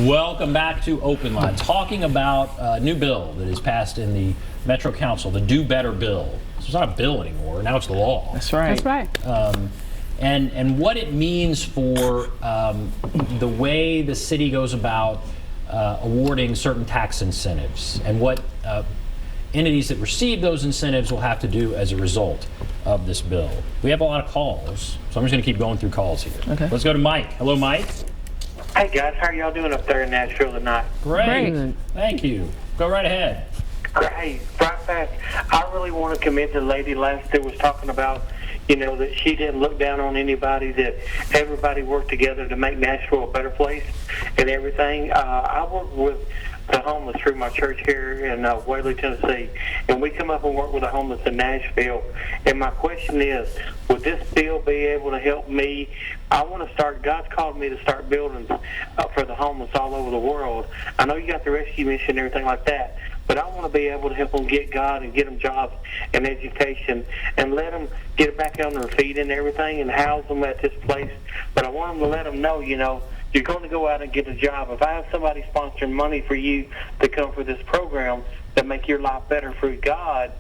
Welcome back to OpenLine, talking about a new bill that is passed in the Metro Council, the Do Better bill. So it's not a bill anymore, now it's the law. That's right. That's right. And what it means for the way the city goes about awarding certain tax incentives, and what entities that receive those incentives will have to do as a result of this bill. We have a lot of calls, so I'm just going to keep going through calls here. Okay. Let's go to Mike. Hello, Mike. Hey guys, how are y'all doing up there in Nashville tonight? Great. Thank you. Go right ahead. Great. Right fast. I really want to commend the lady last that was talking about, that she didn't look down on anybody, that everybody worked together to make Nashville a better place and everything. I work with the homeless through my church here in Whaley, Tennessee, and we come up and work with the homeless in Nashville. And my question is, would this bill be able to help me? I want to start, God's called me to start buildings for the homeless all over the world. I know you got the rescue mission and everything like that, but I want to be able to help them get God and get them jobs and education and let them get back on their feet and everything and house them at this place. But I want them to let them know, you're going to go out and get a job. If I have somebody sponsoring money for you to come for this program that make your life better through God,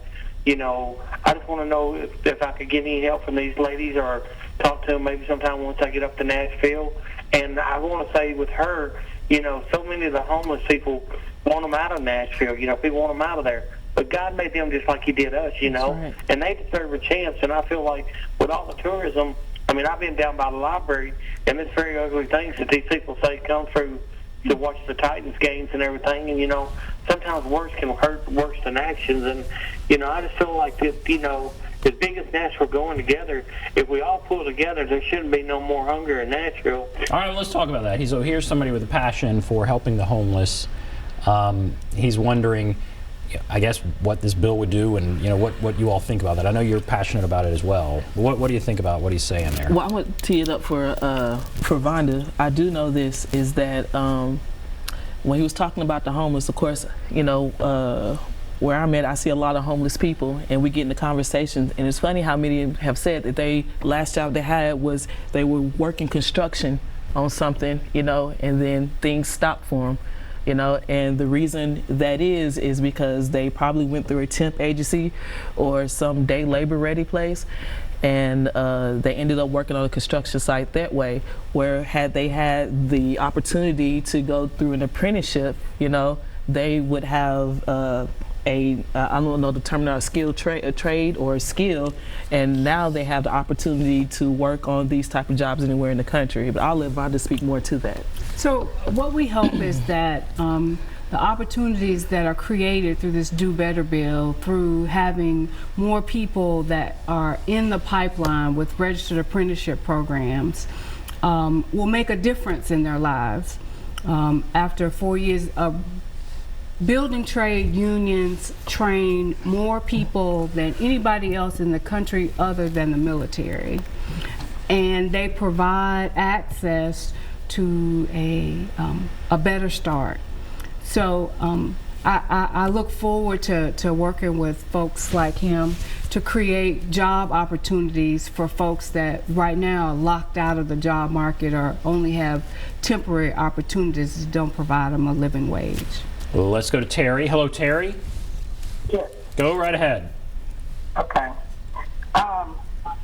I just want to know if I could get any help from these ladies or talk to them maybe sometime once I get up to Nashville. And I want to say with her, so many of the homeless people want them out of Nashville. People want them out of there. But God made them just like he did us, Right. And they deserve a chance. And I feel like with all the tourism, I've been down by the library, and it's very ugly things that these people say come through to watch the Titans games and everything. And, sometimes words can hurt worse than actions. And, I just feel like that, as big as Nashville going together, if we all pull together, there shouldn't be no more hunger in Nashville. All right, well, let's talk about that. So here's somebody with a passion for helping the homeless. He's wondering, I guess, what this bill would do, and what you all think about that. I know you're passionate about it as well. What do you think about what he's saying there? Well, I want to tee it up for Vonda. I do know this is that when he was talking about the homeless, of course, where I'm at, I see a lot of homeless people, and we get into conversations, and it's funny how many have said that last job they had was they were working construction on something, and then things stopped for them. And the reason that is because they probably went through a temp agency or some day labor ready place, and they ended up working on a construction site that way, where had they had the opportunity to go through an apprenticeship, they would have I don't know the terminology, a trade or a skill, and now they have the opportunity to work on these type of jobs anywhere in the country. But I'll let Vonda speak more to that. So what we hope is that the opportunities that are created through this Do Better bill, through having more people that are in the pipeline with registered apprenticeship programs, will make a difference in their lives. After 4 years of building trade unions train more people than anybody else in the country other than the military, and they provide access to a better start. So I look forward to working with folks like him to create job opportunities for folks that right now are locked out of the job market or only have temporary opportunities that don't provide them a living wage. Well, let's go to Terry. Hello, Terry. Yes. Go right ahead. Okay.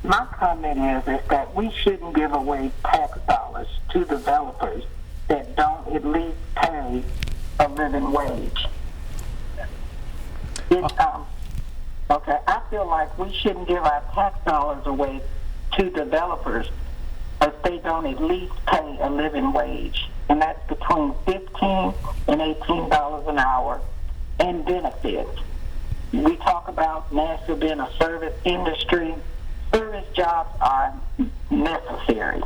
My comment is that we shouldn't give away tax dollars to developers that don't at least pay a living wage. Okay, I feel like we shouldn't give our tax dollars away to developers if they don't at least pay a living wage. And that's between $15 and $18 an hour, and benefits. We talk about Nashville being a service industry. Service jobs are necessary.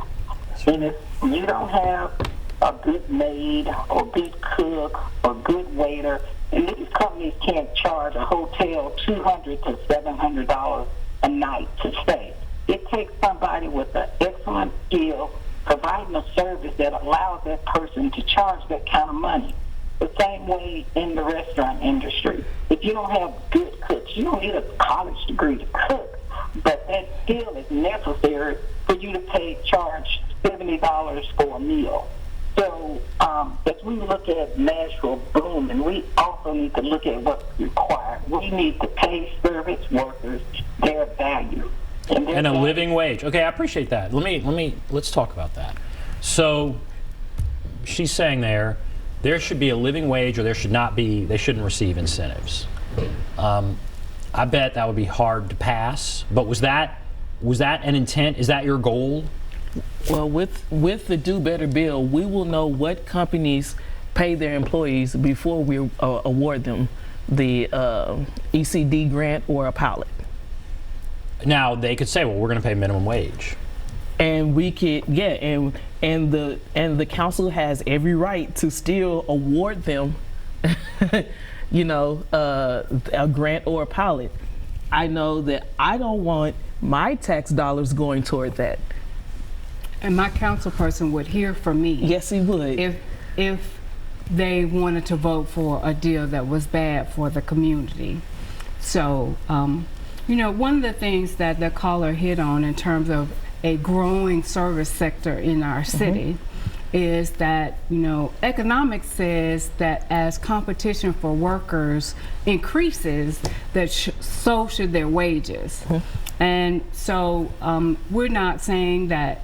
And if you don't have a good maid or good cook or good waiter, and these companies can't charge a hotel $200 to $700 a night to stay. It takes somebody with an excellent skill providing a service that allows that person to charge that kind of money. The same way in the restaurant industry. If you don't have good cooks, you don't need a college degree to cook, but that skill is necessary for you to charge $70 for a meal. So as we look at Nashville booming, we also need to look at what's required. We need to pay service workers their value. And a living wage. Okay, I appreciate that. Let's talk about that. So she's saying there should be a living wage, or there should not be. They shouldn't receive incentives. I bet that would be hard to pass. But was that an intent? Is that your goal? Well, with the Do Better bill, we will know what companies pay their employees before we award them the ECD grant or a pilot. Now they could say, well, we're going to pay minimum wage. And we could, and the council has every right to still award them, a grant or a pilot. I know that I don't want my tax dollars going toward that. And my council person would hear from me. Yes, he would. If they wanted to vote for a deal that was bad for the community. So, one of the things that the caller hit on in terms of a growing service sector in our city is that, economics says that as competition for workers increases, that so should their wages. And so we're not saying that,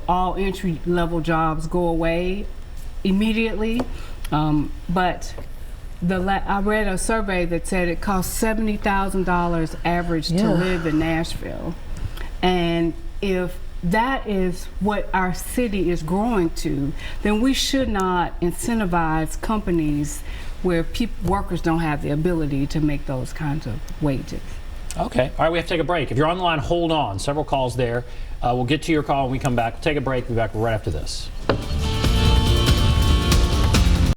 all entry-level jobs go away immediately, but I read a survey that said it costs $70,000 average to live in Nashville. And if that is what our city is growing to, then we should not incentivize companies where workers don't have the ability to make those kinds of wages. Okay. All right, we have to take a break. If you're on the line, hold on. Several calls there. We'll get to your call when we come back. We'll take a break. We'll be back right after this.